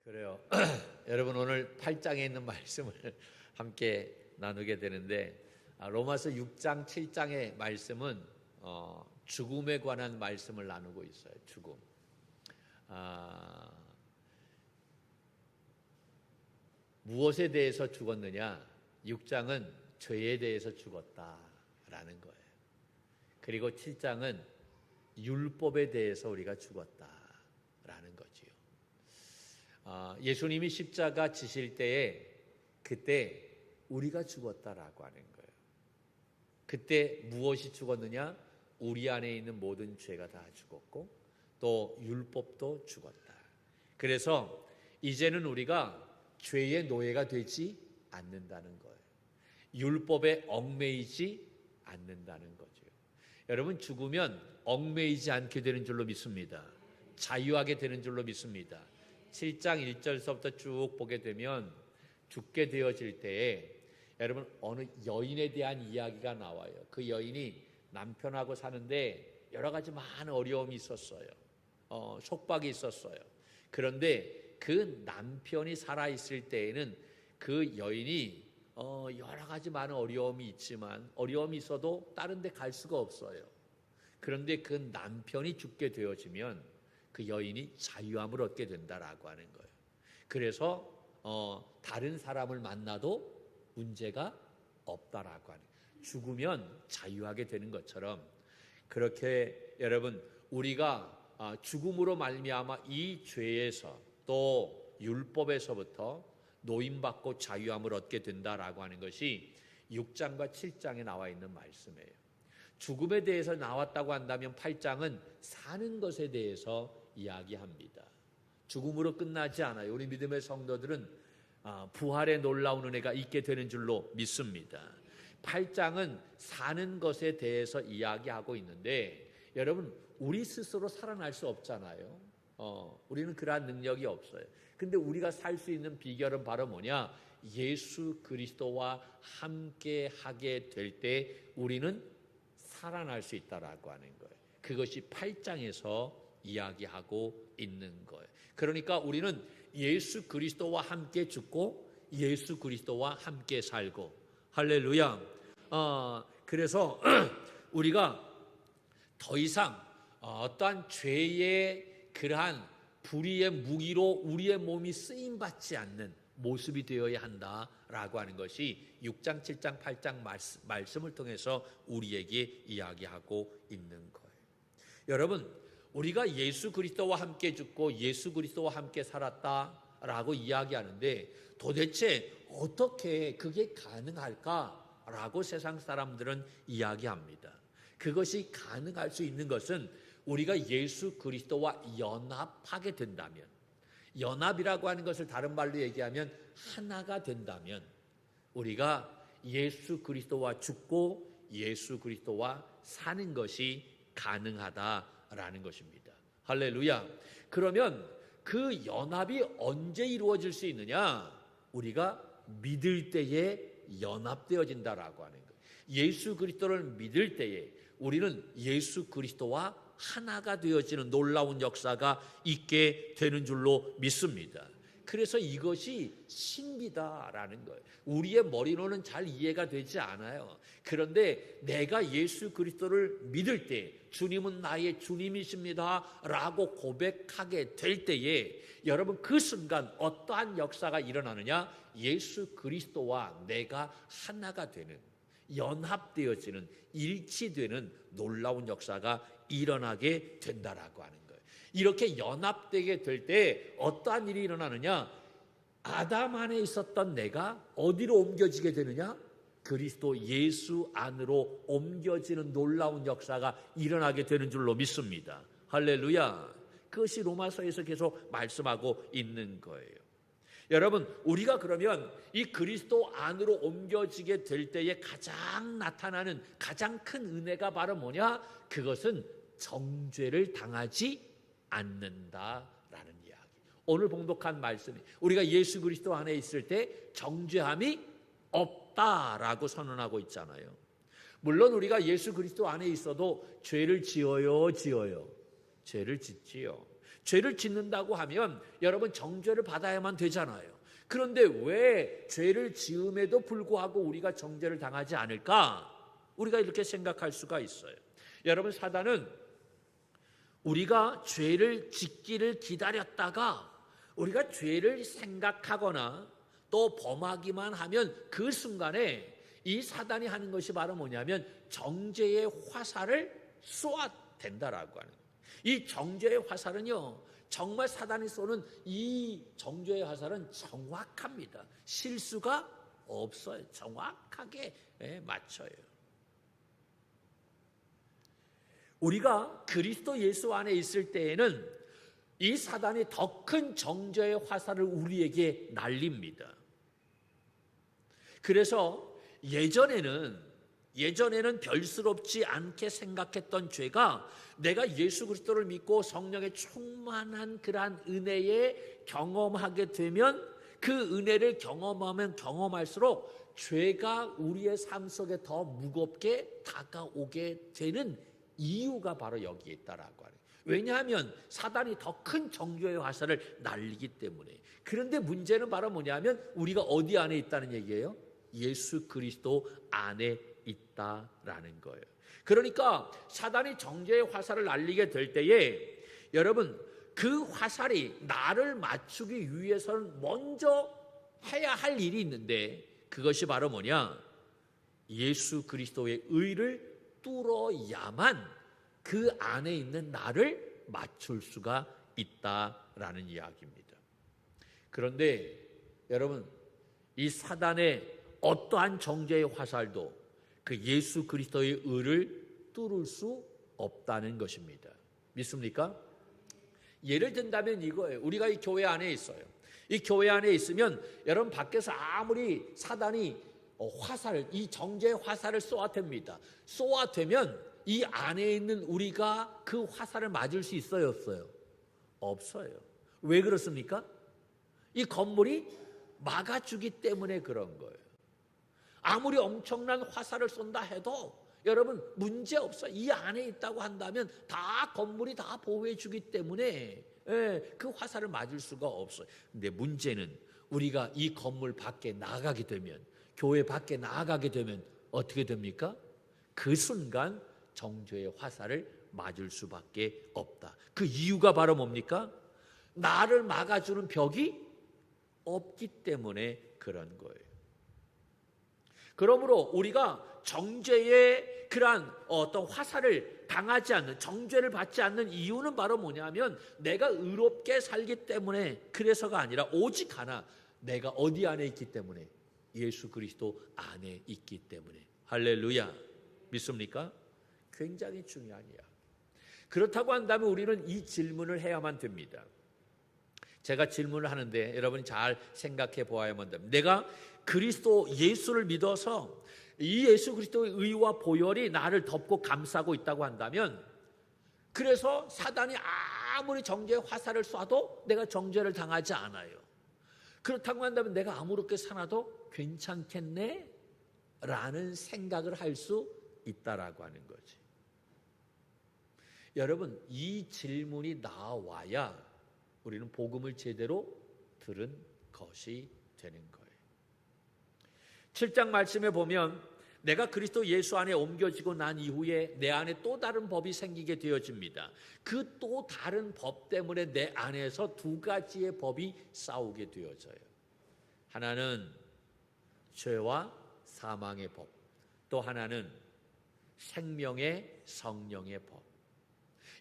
그래요. 여러분 오늘 8장에 있는 말씀을 함께 나누게 되는데 로마서 6장, 7장의 말씀은 죽음에 관한 말씀을 나누고 있어요. 죽음. 무엇에 대해서 죽었느냐? 6장은 죄에 대해서 죽었다라는 거예요. 그리고 7장은 율법에 대해서 우리가 죽었다라는 거지요. 예수님이 십자가 지실 때에 그때 우리가 죽었다라고 하는 거예요. 그때 무엇이 죽었느냐? 우리 안에 있는 모든 죄가 다 죽었고 또 율법도 죽었다. 그래서 이제는 우리가 죄의 노예가 되지 않는다는 거예요. 율법에 얽매이지 않는다는 거죠. 여러분 죽으면 얽매이지 않게 되는 줄로 믿습니다. 자유하게 되는 줄로 믿습니다. 7장 1절서부터 쭉 보게 되면 죽게 되어질 때에 여러분 어느 여인에 대한 이야기가 나와요. 그 여인이 남편하고 사는데 여러 가지 많은 어려움이 있었어요. 속박이 있었어요. 그런데 그 남편이 살아있을 때에는 그 여인이 여러 가지 많은 어려움이 있지만 어려움이 있어도 다른 데 갈 수가 없어요. 그런데 그 남편이 죽게 되어지면 그 여인이 자유함을 얻게 된다라고 하는 거예요. 그래서 다른 사람을 만나도 문제가 없다라고 하는 거예요. 죽으면 자유하게 되는 것처럼 그렇게 여러분 우리가 죽음으로 말미암아 이 죄에서 또 율법에서부터 노임받고 자유함을 얻게 된다라고 하는 것이 6장과 7장에 나와 있는 말씀이에요. 죽음에 대해서 나왔다고 한다면 8장은 사는 것에 대해서 이야기합니다. 죽음으로 끝나지 않아요. 우리 믿음의 성도들은 부활의 놀라운 은혜가 있게 되는 줄로 믿습니다. 8장은 사는 것에 대해서 이야기하고 있는데 여러분 우리 스스로 살아날 수 없잖아요. 우리는 그러한 능력이 없어요. 근데 우리가 살 수 있는 비결은 바로 뭐냐? 예수 그리스도와 함께 하게 될 때 우리는 살아날 수 있다라고 하는 거예요. 그것이 8장에서 이야기하고 있는 거예요. 그러니까 우리는 예수 그리스도와 함께 죽고 예수 그리스도와 함께 살고 할렐루야. 그래서 우리가 더 이상 어떠한 죄의 그러한 불의의 무기로 우리의 몸이 쓰임받지 않는 모습이 되어야 한다라고 하는 것이 6장, 7장, 8장 말씀을 통해서 우리에게 이야기하고 있는 거예요. 여러분 우리가 예수 그리스도와 함께 죽고 예수 그리스도와 함께 살았다라고 이야기하는데 도대체 어떻게 그게 가능할까라고 세상 사람들은 이야기합니다. 그것이 가능할 수 있는 것은 우리가 예수 그리스도와 연합하게 된다면, 연합이라고 하는 것을 다른 말로 얘기하면 하나가 된다면 우리가 예수 그리스도와 죽고 예수 그리스도와 사는 것이 가능하다라는 것입니다. 할렐루야. 그러면 그 연합이 언제 이루어질 수 있느냐? 우리가 믿을 때에 연합되어진다라고 하는 거예요. 예수 그리스도를 믿을 때에 우리는 예수 그리스도와 하나가 되어지는 놀라운 역사가 있게 되는 줄로 믿습니다. 그래서 이것이 신비다라는 거예요. 우리의 머리로는 잘 이해가 되지 않아요. 그런데 내가 예수 그리스도를 믿을 때 주님은 나의 주님이십니다 라고 고백하게 될 때에 여러분 그 순간 어떠한 역사가 일어나느냐? 예수 그리스도와 내가 하나가 되는, 연합되어지는, 일치되는 놀라운 역사가 일어나게 된다라고 하는 거예요. 이렇게 연합되게 될 때 어떠한 일이 일어나느냐? 아담 안에 있었던 내가 어디로 옮겨지게 되느냐? 그리스도 예수 안으로 옮겨지는 놀라운 역사가 일어나게 되는 줄로 믿습니다. 할렐루야. 그것이 로마서에서 계속 말씀하고 있는 거예요. 여러분 우리가 그러면 이 그리스도 안으로 옮겨지게 될 때에 가장 나타나는 가장 큰 은혜가 바로 뭐냐? 그것은 정죄를 당하지 않는다라는 이야기. 오늘 봉독한 말씀이 우리가 예수 그리스도 안에 있을 때 정죄함이 없다라고 선언하고 있잖아요. 물론 우리가 예수 그리스도 안에 있어도 죄를 지어요? 죄를 짓지요. 죄를 짓는다고 하면 여러분 정죄를 받아야만 되잖아요. 그런데 왜 죄를 지음에도 불구하고 우리가 정죄를 당하지 않을까? 우리가 이렇게 생각할 수가 있어요. 여러분, 사단은 우리가 죄를 짓기를 기다렸다가 우리가 죄를 생각하거나 또 범하기만 하면 그 순간에 이 사단이 하는 것이 바로 뭐냐면 정죄의 화살을 쏘아댄다라고 하는 거예요. 이 정죄의 화살은요, 정말 사단이 쏘는 이 정죄의 화살은 정확합니다. 실수가 없어요. 정확하게 맞춰요. 우리가 그리스도 예수 안에 있을 때에는 이 사단이 더 큰 정죄의 화살을 우리에게 날립니다. 그래서 예전에는 별스럽지 않게 생각했던 죄가 내가 예수 그리스도를 믿고 성령의 충만한 그러한 은혜에 경험하게 되면 그 은혜를 경험하면 경험할수록 죄가 우리의 삶 속에 더 무겁게 다가오게 되는 이유가 바로 여기에 있다라고 하는. 왜냐하면 사단이 더 큰 정죄의 화살을 날리기 때문에. 그런데 문제는 바로 뭐냐면 우리가 어디 안에 있다는 얘기예요? 예수 그리스도 안에 있다라는 거예요. 그러니까 사단이 정죄의 화살을 날리게 될 때에 여러분, 그 화살이 나를 맞추기 위해서는 먼저 해야 할 일이 있는데 그것이 바로 뭐냐? 예수 그리스도의 의를 뚫어야만 그 안에 있는 나를 맞출 수가 있다라는 이야기입니다. 그런데 여러분, 이 사단의 어떠한 정죄의 화살도 그 예수 그리스도의 의를 뚫을 수 없다는 것입니다. 믿습니까? 예를 든다면 이거예요. 우리가 이 교회 안에 있어요. 이 교회 안에 있으면 여러분 밖에서 아무리 사단이 이 정죄의 화살을 쏘아댑니다. 쏘아대면 이 안에 있는 우리가 그 화살을 맞을 수 있어요, 없어요? 없어요. 왜 그렇습니까? 이 건물이 막아주기 때문에 그런 거예요. 아무리 엄청난 화살을 쏜다 해도 여러분 문제 없어요. 이 안에 있다고 한다면 다 건물이 다 보호해 주기 때문에 그 화살을 맞을 수가 없어요. 근데 문제는 우리가 이 건물 밖에 나가게 되면, 교회 밖에 나가게 되면 어떻게 됩니까? 그 순간 정죄의 화살을 맞을 수밖에 없다. 그 이유가 바로 뭡니까? 나를 막아주는 벽이 없기 때문에 그런 거예요. 그러므로 우리가 정죄의 그러한 어떤 화살을 당하지 않는, 정죄를 받지 않는 이유는 바로 뭐냐면 내가 의롭게 살기 때문에, 그래서가 아니라 오직 하나, 내가 어디 안에 있기 때문에? 예수 그리스도 안에 있기 때문에. 할렐루야. 믿습니까? 굉장히 중요한 이야. 그렇다고 한다면 우리는 이 질문을 해야만 됩니다. 제가 질문을 하는데 여러분이 잘 생각해 보아야만 됩니다. 내가 그리스도 예수를 믿어서 이 예수 그리스도의 의와 보혈이 나를 덮고 감싸고 있다고 한다면, 그래서 사단이 아무리 정죄의 화살을 쏴도 내가 정죄를 당하지 않아요. 그렇다고 한다면 내가 아무렇게 살아도 괜찮겠네? 라는 생각을 할 수 있다라고 하는 거지. 여러분, 이 질문이 나와야 우리는 복음을 제대로 들은 것이 되는 거예요. 7장 말씀에 보면 내가 그리스도 예수 안에 옮겨지고 난 이후에 내 안에 또 다른 법이 생기게 되어집니다. 그 또 다른 법 때문에 내 안에서 두 가지의 법이 싸우게 되어져요. 하나는 죄와 사망의 법, 또 하나는 생명의 성령의 법.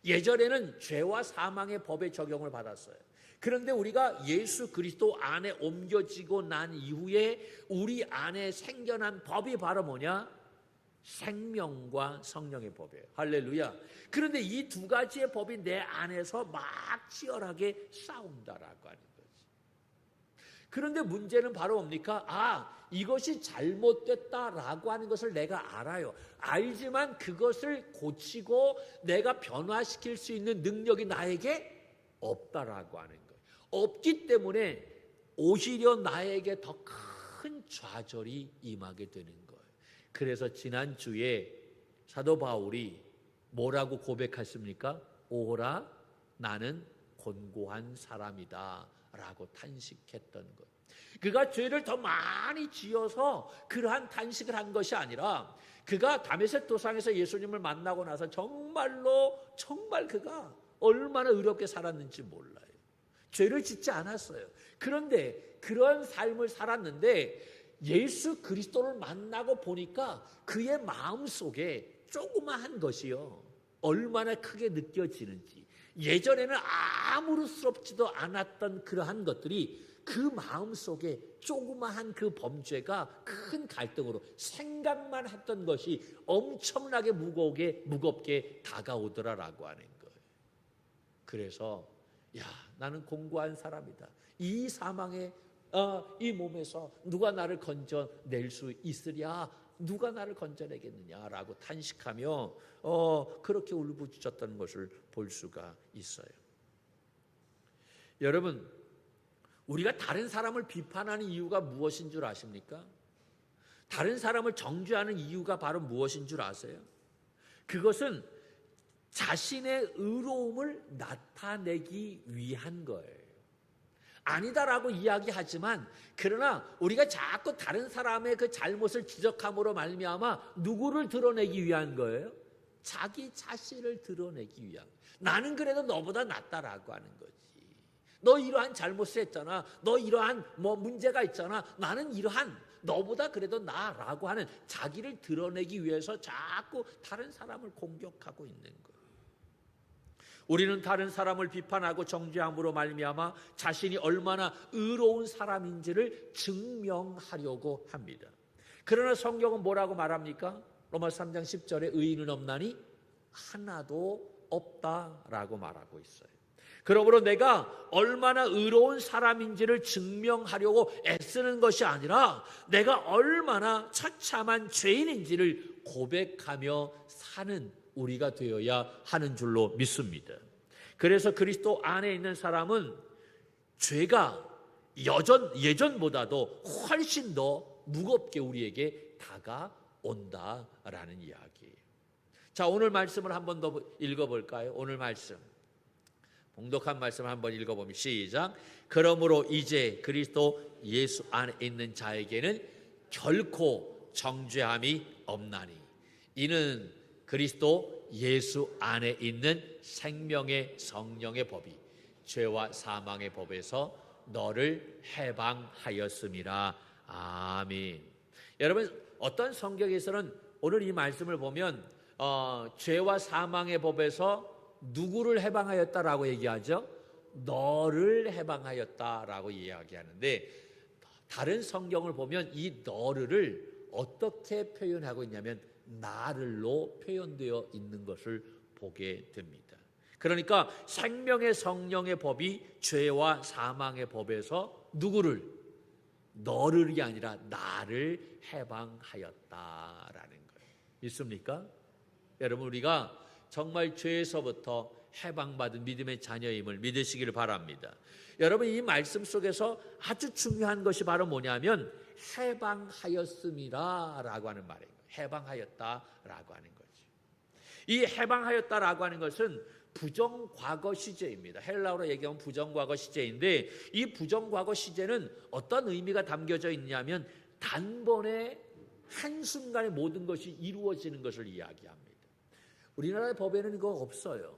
예전에는 죄와 사망의 법의 적용을 받았어요. 그런데 우리가 예수 그리스도 안에 옮겨지고 난 이후에 우리 안에 생겨난 법이 바로 뭐냐? 생명과 성령의 법이에요. 할렐루야. 그런데 이 두 가지의 법이 내 안에서 막 치열하게 싸운다라고 하는 거지. 그런데 문제는 바로 뭡니까? 이것이 잘못됐다라고 하는 것을 내가 알아요. 알지만 그것을 고치고 내가 변화시킬 수 있는 능력이 나에게 없다라고 하는 거예요. 없기 때문에 오히려 나에게 더 큰 좌절이 임하게 되는 거예요. 그래서 지난주에 사도 바울이 뭐라고 고백했습니까? 오호라 나는 곤고한 사람이다 라고 탄식했던 것. 그가 죄를 더 많이 지어서 그러한 탄식을 한 것이 아니라 그가 다메섹 도상에서 예수님을 만나고 나서 정말 그가 얼마나 의롭게 살았는지 몰라요. 죄를 짓지 않았어요. 그런데 그런 삶을 살았는데 예수 그리스도를 만나고 보니까 그의 마음속에 조그마한 것이요, 얼마나 크게 느껴지는지, 예전에는 아무렇스럽지도 않았던 그러한 것들이 그 마음속에 조그마한 그 범죄가 큰 갈등으로 생각만 했던 것이 엄청나게 무겁게 다가오더라라고 하는 거예요. 그래서 나는 공고한 사람이다. 이 사망의 이 몸에서 누가 나를 건져낼 수 있으랴? 누가 나를 건져내겠느냐라고 탄식하며 그렇게 울부짖었던 것을 볼 수가 있어요. 여러분, 우리가 다른 사람을 비판하는 이유가 무엇인 줄 아십니까? 다른 사람을 정죄하는 이유가 바로 무엇인 줄 아세요? 그것은 자신의 의로움을 나타내기 위한 거예요. 아니다라고 이야기하지만, 그러나 우리가 자꾸 다른 사람의 그 잘못을 지적함으로 말미암아 누구를 드러내기 위한 거예요? 자기 자신을 드러내기 위한. 나는 그래도 너보다 낫다라고 하는 거지. 너 이러한 잘못을 했잖아. 너 이러한 문제가 있잖아. 나는 이러한 너보다 그래도 나라고 하는 자기를 드러내기 위해서 자꾸 다른 사람을 공격하고 있는 거예요. 우리는 다른 사람을 비판하고 정죄함으로 말미암아 자신이 얼마나 의로운 사람인지를 증명하려고 합니다. 그러나 성경은 뭐라고 말합니까? 로마서 3장 10절에 의인은 없나니 하나도 없다라고 말하고 있어요. 그러므로 내가 얼마나 의로운 사람인지를 증명하려고 애쓰는 것이 아니라 내가 얼마나 처참한 죄인인지를 고백하며 사는 우리가 되어야 하는 줄로 믿습니다. 그래서 그리스도 안에 있는 사람은 죄가 예전보다도 훨씬 더 무겁게 우리에게 다가온다라는 이야기예요. 자, 오늘 말씀을 한번 더 읽어볼까요? 오늘 말씀, 봉독한 말씀을 한번 읽어보면 시작. 그러므로 이제 그리스도 예수 안에 있는 자에게는 결코 정죄함이 없나니 이는 그리스도 예수 안에 있는 생명의 성령의 법이 죄와 사망의 법에서 너를 해방하였음이라. 아멘. 여러분, 어떤 성경에서는 오늘 이 말씀을 보면 죄와 사망의 법에서 누구를 해방하였다라고 얘기하죠? 너를 해방하였다라고 이야기하는데, 다른 성경을 보면 이 너를 어떻게 표현하고 있냐면 나를로 표현되어 있는 것을 보게 됩니다. 그러니까 생명의 성령의 법이 죄와 사망의 법에서 누구를? 너를이 아니라 나를 해방하였다라는 거예요. 믿습니까? 여러분, 우리가 정말 죄에서부터 해방받은 믿음의 자녀임을 믿으시기를 바랍니다. 여러분, 이 말씀 속에서 아주 중요한 것이 바로 뭐냐면 해방하였음이라 라고 하는 말이에요. 해방하였다라고 하는 거죠. 이 해방하였다라고 하는 것은 부정과거 시제입니다. 헬라어로 얘기하면 부정과거 시제인데, 이 부정과거 시제는 어떤 의미가 담겨져 있냐면 단번에 한순간에 모든 것이 이루어지는 것을 이야기합니다. 우리나라의 법에는 이거 없어요.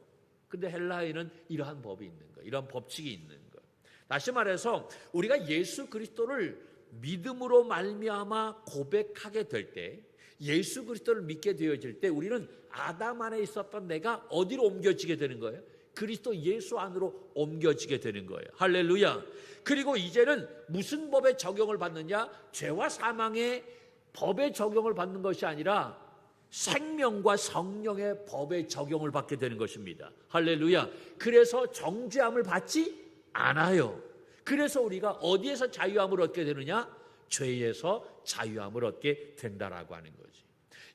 근데 헬라에는 이러한 법이 있는 거예요. 이러한 법칙이 있는 거예요. 다시 말해서 우리가 예수 그리스도를 믿음으로 말미암아 고백하게 될 때, 예수 그리스도를 믿게 되어질 때 우리는 아담 안에 있었던 내가 어디로 옮겨지게 되는 거예요? 그리스도 예수 안으로 옮겨지게 되는 거예요. 할렐루야. 그리고 이제는 무슨 법의 적용을 받느냐? 죄와 사망의 법의 적용을 받는 것이 아니라 생명과 성령의 법의 적용을 받게 되는 것입니다. 할렐루야. 그래서 정죄함을 받지 않아요. 그래서 우리가 어디에서 자유함을 얻게 되느냐? 죄에서 자유함을 얻게 된다라고 하는 거지.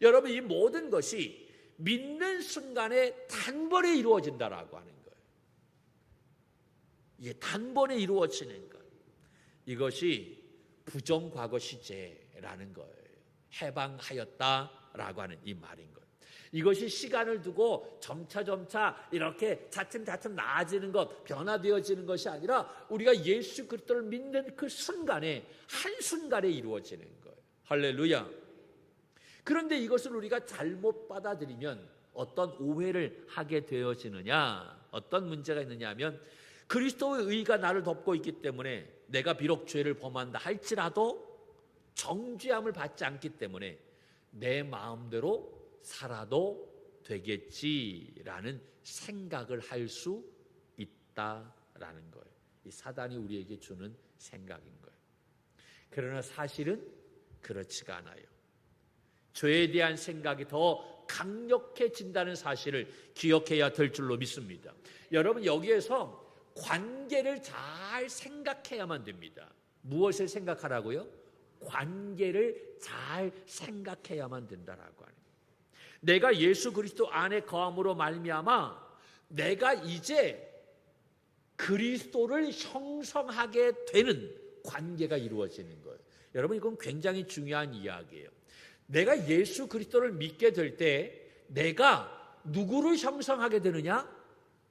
여러분, 이 모든 것이 믿는 순간에 단번에 이루어진다라고 하는 거예요. 이게 단번에 이루어지는 것. 이것이 부정과거 시제라는 거예요. 해방하였다라고 하는 이 말인 거예요. 이것이 시간을 두고 점차 이렇게 차츰 나아지는 것, 변화되어지는 것이 아니라 우리가 예수 그리스도를 믿는 그 순간에, 한순간에 이루어지는 거예요. 할렐루야. 그런데 이것을 우리가 잘못 받아들이면 어떤 오해를 하게 되어지느냐, 어떤 문제가 있느냐 하면, 그리스도의 의가 나를 덮고 있기 때문에 내가 비록 죄를 범한다 할지라도 정죄함을 받지 않기 때문에 내 마음대로 살아도 되겠지라는 생각을 할 수 있다라는 거예요. 이 사단이 우리에게 주는 생각인 거예요. 그러나 사실은 그렇지가 않아요. 죄에 대한 생각이 더 강력해진다는 사실을 기억해야 될 줄로 믿습니다. 여러분, 여기에서 관계를 잘 생각해야만 됩니다. 무엇을 생각하라고요? 관계를 잘 생각해야만 된다라고 하는 거예요. 내가 예수 그리스도 안에 거함으로 말미암아 내가 이제 그리스도를 형성하게 되는 관계가 이루어지는 거예요. 여러분, 이건 굉장히 중요한 이야기예요. 내가 예수 그리스도를 믿게 될 때 내가 누구를 형성하게 되느냐?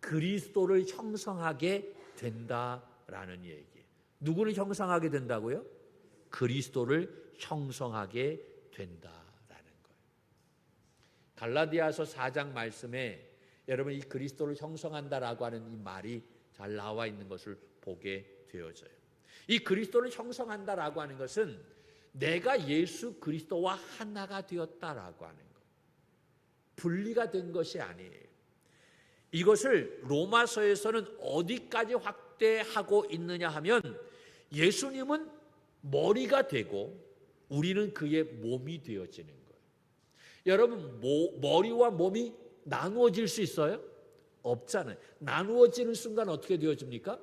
그리스도를 형성하게 된다라는 얘기예요. 누구를 형성하게 된다고요? 그리스도를 형성하게 된다라는 거예요. 갈라디아서 4장 말씀에 여러분, 이 그리스도를 형성한다라고 하는 이 말이 잘 나와 있는 것을 보게 되어져요. 이 그리스도를 형성한다라고 하는 것은 내가 예수 그리스도와 하나가 되었다라고 하는 것, 분리가 된 것이 아니에요. 이것을 로마서에서는 어디까지 확대하고 있느냐 하면, 예수님은 머리가 되고 우리는 그의 몸이 되어지는 거예요. 여러분, 머리와 몸이 나누어질 수 있어요? 없잖아요. 나누어지는 순간 어떻게 되어집니까?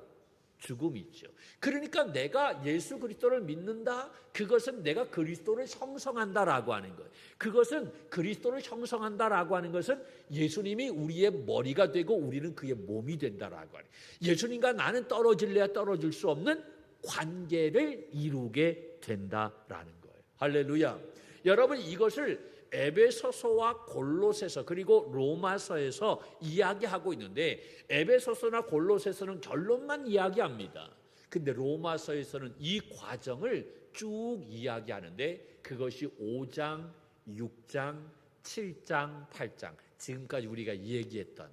죽음이 있죠. 그러니까 내가 예수 그리스도를 믿는다, 그것은 내가 그리스도를 형성한다라고 하는 거예요. 그것은 그리스도를 형성한다라고 하는 것은 예수님이 우리의 머리가 되고 우리는 그의 몸이 된다라고 하는 거예요. 예수님과 나는 떨어질래야 떨어질 수 없는 관계를 이루게 된다라는 거예요. 할렐루야. 여러분, 이것을 에베소서와 골로새서 그리고 로마서에서 이야기하고 있는데, 에베소서나 골로새서는 결론만 이야기합니다. 근데 로마서에서는 이 과정을 쭉 이야기하는데, 그것이 5장, 6장, 7장, 8장, 지금까지 우리가 얘기했던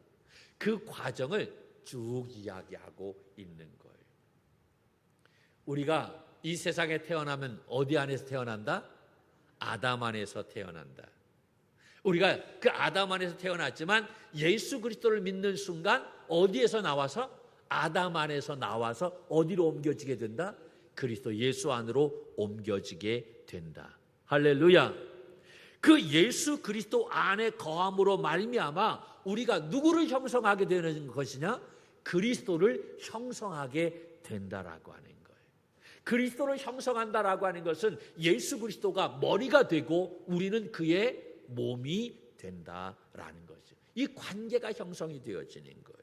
그 과정을 쭉 이야기하고 있는 거예요. 우리가 이 세상에 태어나면 어디 안에서 태어난다? 아담 안에서 태어난다. 우리가 그 아담 안에서 태어났지만 예수 그리스도를 믿는 순간 어디에서 나와서? 아담 안에서 나와서 어디로 옮겨지게 된다? 그리스도 예수 안으로 옮겨지게 된다. 할렐루야. 그 예수 그리스도 안에 거함으로 말미암아 우리가 누구를 형성하게 되는 것이냐? 그리스도를 형성하게 된다라고 하는 거예요. 그리스도를 형성한다라고 하는 것은 예수 그리스도가 머리가 되고 우리는 그의 몸이 된다라는 거죠. 이 관계가 형성이 되어지는 거예요.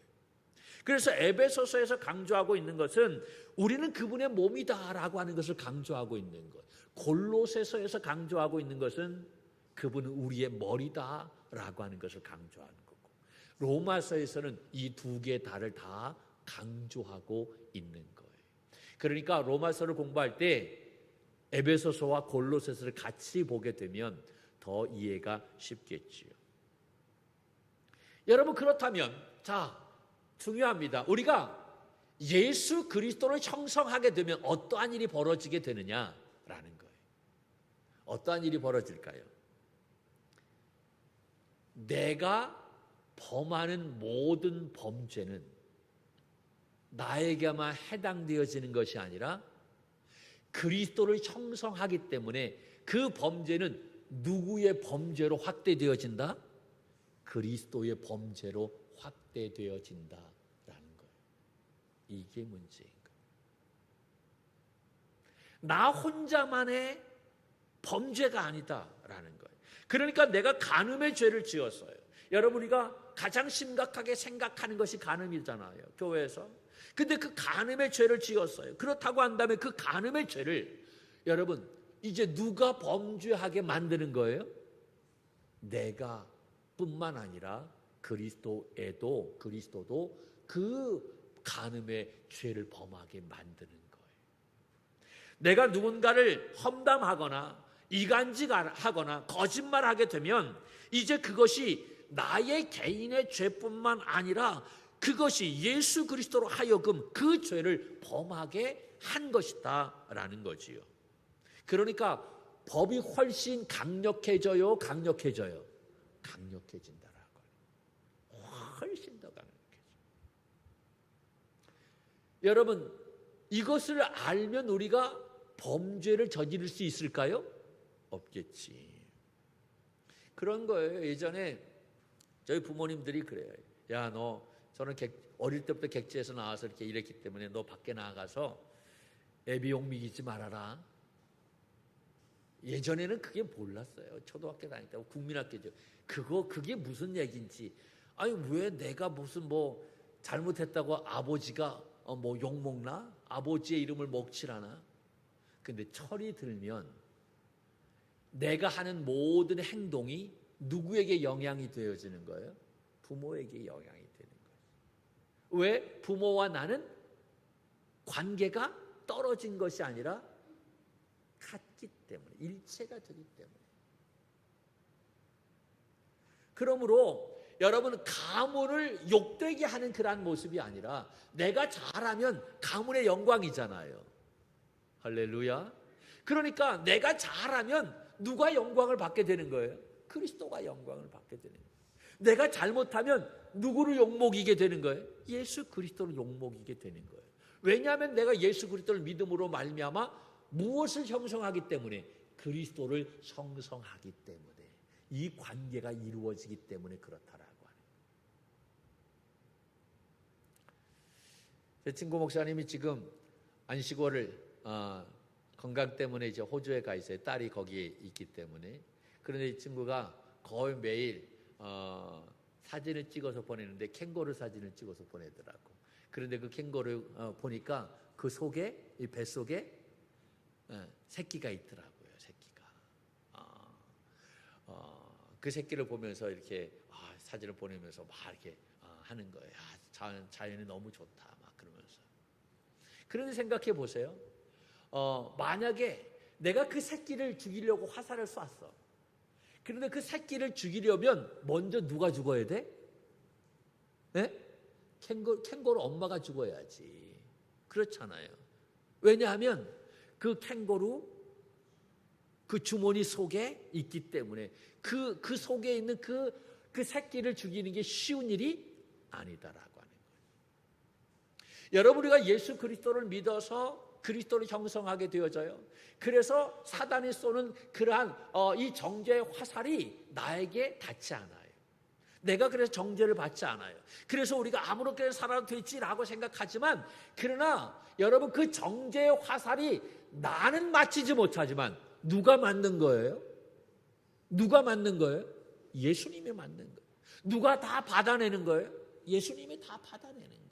그래서 에베소서에서 강조하고 있는 것은 우리는 그분의 몸이다라고 하는 것을 강조하고 있는 것. 골로새서에서 강조하고 있는 것은 그분은 우리의 머리다라고 하는 것을 강조하는 거고, 로마서에서는 이 두 개의 달을 다 강조하고 있는 거예요. 그러니까 로마서를 공부할 때 에베소서와 골로새서를 같이 보게 되면 더 이해가 쉽겠지요. 여러분, 그렇다면 자, 중요합니다. 우리가 예수 그리스도를 형성하게 되면 어떠한 일이 벌어지게 되느냐라는 거예요. 어떠한 일이 벌어질까요? 내가 범하는 모든 범죄는 나에게만 해당되어지는 것이 아니라 그리스도를 형성하기 때문에 그 범죄는 누구의 범죄로 확대되어진다? 그리스도의 범죄로 확대되어진다라는 거예요. 이게 문제인 거예요. 나 혼자만의 범죄가 아니다라는 거예요. 그러니까 내가 간음의 죄를 지었어요. 여러분, 우리가 가장 심각하게 생각하는 것이 간음이잖아요, 교회에서. 근데 그 간음의 죄를 지었어요. 그렇다고 한다면 그 간음의 죄를 여러분 이제 누가 범죄하게 만드는 거예요? 내가 뿐만 아니라 그리스도도 그 간음의 죄를 범하게 만드는 거예요. 내가 누군가를 험담하거나 이간질하거나 거짓말하게 되면 이제 그것이 나의 개인의 죄뿐만 아니라 그것이 예수 그리스도로 하여금 그 죄를 범하게 한 것이다 라는 거지요. 그러니까 법이 훨씬 강력해져요, 강력해진다라고. 훨씬 더 강력해져. 여러분, 이것을 알면 우리가 범죄를 저지를 수 있을까요? 없겠지. 그런 거예요. 예전에 저희 부모님들이 그래요. 야, 저는 어릴 때부터 객지에서 나와서 이렇게 일했기 때문에 너 밖에 나가서 애비용 미기지 말아라. 예전에는 그게 몰랐어요. 초등학교 다닐 때 국민학교죠. 그게 무슨 얘기인지. 아니 왜 내가 무슨 잘못했다고 아버지가 욕먹나? 아버지의 이름을 먹칠하나? 근데 철이 들면 내가 하는 모든 행동이 누구에게 영향이 되어지는 거예요? 부모에게 영향이 되는 거예요. 왜? 부모와 나는 관계가 떨어진 것이 아니라 같기 때문에, 일체가 되기 때문에. 그러므로 여러분, 가문을 욕되게 하는 그러한 모습이 아니라 내가 잘하면 가문의 영광이잖아요. 할렐루야. 그러니까 내가 잘하면 누가 영광을 받게 되는 거예요? 그리스도가 영광을 받게 되는 거예요. 내가 잘못하면 누구를 욕먹이게 되는 거예요? 예수 그리스도를 욕먹이게 되는 거예요. 왜냐하면 내가 예수 그리스도를 믿음으로 말미암아 무엇을 형성하기 때문에? 그리스도를 형성하기 때문에. 이 관계가 이루어지기 때문에 그렇다라고 하는 거예요. 제 친구 목사님이 지금 안식월을 건강 때문에 이제 호주에 가 있어요. 딸이 거기에 있기 때문에. 그런데 이 친구가 거의 매일 사진을 찍어서 보내는데 캥거루 사진을 찍어서 보내더라고. 그런데 그 캥거루 보니까 그 속에, 이 뱃속에 새끼가 있더라고요. 새끼가. 그 새끼를 보면서 이렇게 사진을 보내면서 막 이렇게 하는 거예요. 자연이 너무 좋다 막 그러면서. 그런데 생각해 보세요. 만약에 내가 그 새끼를 죽이려고 화살을 쐈어. 그런데 그 새끼를 죽이려면 먼저 누가 죽어야 돼? 네? 캥거루 엄마가 죽어야지. 그렇잖아요. 왜냐하면 그 캥거루 그 주머니 속에 있기 때문에 그 속에 있는 그 새끼를 죽이는 게 쉬운 일이 아니다라고 하는 거예요. 여러분, 우리가 예수 그리스도를 믿어서 그리스도를 형성하게 되어져요. 그래서 사단이 쏘는 그러한 이 정죄의 화살이 나에게 닿지 않아요. 내가 그래서 정죄를 받지 않아요. 그래서 우리가 아무렇게나 살아도 되지라고 생각하지만, 그러나 여러분, 그 정죄의 화살이 나는 맞히지 못하지만 누가 맞는 거예요? 누가 맞는 거예요? 예수님이 맞는 거예요. 누가 다 받아내는 거예요? 예수님이 다 받아내는 거예요.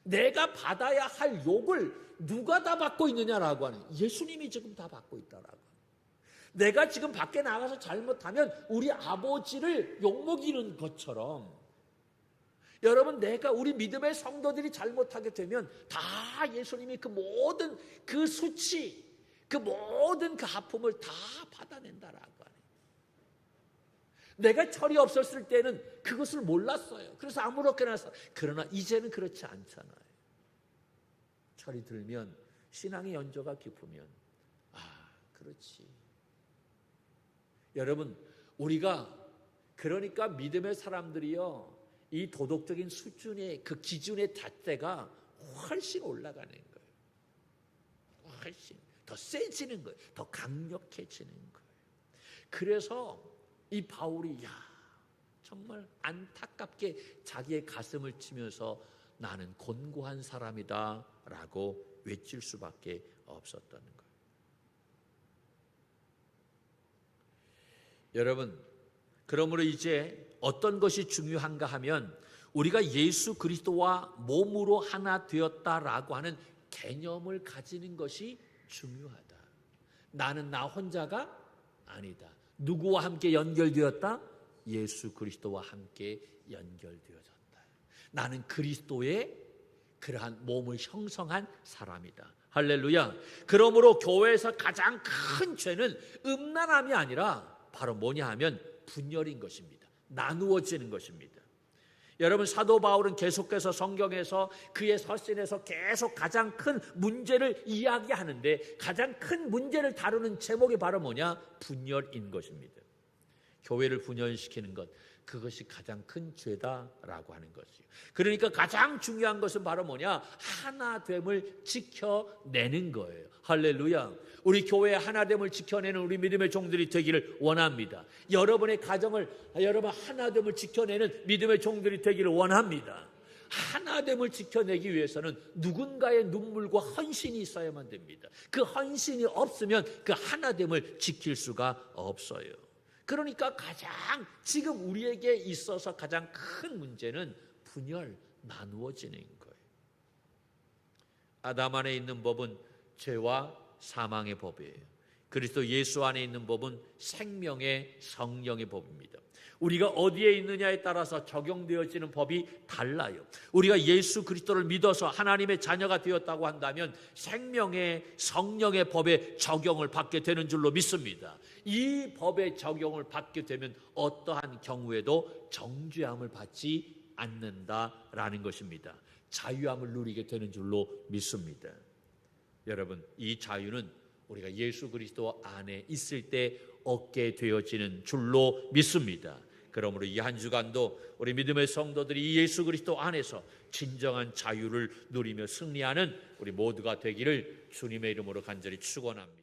내가 받아야 할 욕을 누가 다 받고 있느냐라고 하는, 예수님이 지금 다 받고 있다라고. 내가 지금 밖에 나가서 잘못하면 우리 아버지를 욕먹이는 것처럼, 여러분, 우리 믿음의 성도들이 잘못하게 되면 다 예수님이 그 모든 그 수치, 그 모든 그 아픔을 다 받아낸다라고 하는. 내가 철이 없었을 때는 그것을 몰랐어요. 그래서 아무렇게나 했어. 그러나 이제는 그렇지 않잖아요. 철이 들면, 신앙의 연조가 깊으면, 그렇지. 여러분, 우리가 그러니까 믿음의 사람들이요, 이 도덕적인 수준의 그 기준의 잣대가 훨씬 올라가는 거예요. 훨씬 더 세지는 거예요. 더 강력해지는 거예요. 그래서 이 바울이 정말 안타깝게 자기의 가슴을 치면서 나는 곤고한 사람이다 라고 외칠 수밖에 없었다는 거예요. 여러분, 그러므로 이제 어떤 것이 중요한가 하면 우리가 예수 그리스도와 몸으로 하나 되었다라고 하는 개념을 가지는 것이 중요하다. 나는 나 혼자가 아니다. 누구와 함께 연결되었다? 예수 그리스도와 함께 연결되어졌다. 나는 그리스도의 그러한 몸을 형성한 사람이다. 할렐루야. 그러므로 교회에서 가장 큰 죄는 음란함이 아니라 바로 뭐냐 하면 분열인 것입니다. 나누어지는 것입니다. 여러분, 사도 바울은 계속해서 성경에서 그의 서신에서 계속 가장 큰 문제를 이야기하는데 가장 큰 문제를 다루는 제목이 바로 뭐냐? 분열인 것입니다. 교회를 분열시키는 것, 그것이 가장 큰 죄다라고 하는 것이요. 그러니까 가장 중요한 것은 바로 뭐냐? 하나됨을 지켜내는 거예요. 할렐루야. 우리 교회의 하나됨을 지켜내는 우리 믿음의 종들이 되기를 원합니다. 여러분의 가정을, 여러분 하나됨을 지켜내는 믿음의 종들이 되기를 원합니다. 하나됨을 지켜내기 위해서는 누군가의 눈물과 헌신이 있어야만 됩니다. 그 헌신이 없으면 그 하나됨을 지킬 수가 없어요. 그러니까 가장 지금 우리에게 있어서 가장 큰 문제는 분열, 나누어지는 거예요. 아담 안에 있는 법은 죄와 사망의 법이에요. 그리스도 예수 안에 있는 법은 생명의 성령의 법입니다. 우리가 어디에 있느냐에 따라서 적용되어지는 법이 달라요. 우리가 예수 그리스도를 믿어서 하나님의 자녀가 되었다고 한다면 생명의 성령의 법에 적용을 받게 되는 줄로 믿습니다. 이 법의 적용을 받게 되면 어떠한 경우에도 정죄함을 받지 않는다라는 것입니다. 자유함을 누리게 되는 줄로 믿습니다. 여러분, 이 자유는 우리가 예수 그리스도 안에 있을 때 얻게 되어지는 줄로 믿습니다. 그러므로 이 한 주간도 우리 믿음의 성도들이 이 예수 그리스도 안에서 진정한 자유를 누리며 승리하는 우리 모두가 되기를 주님의 이름으로 간절히 축원합니다.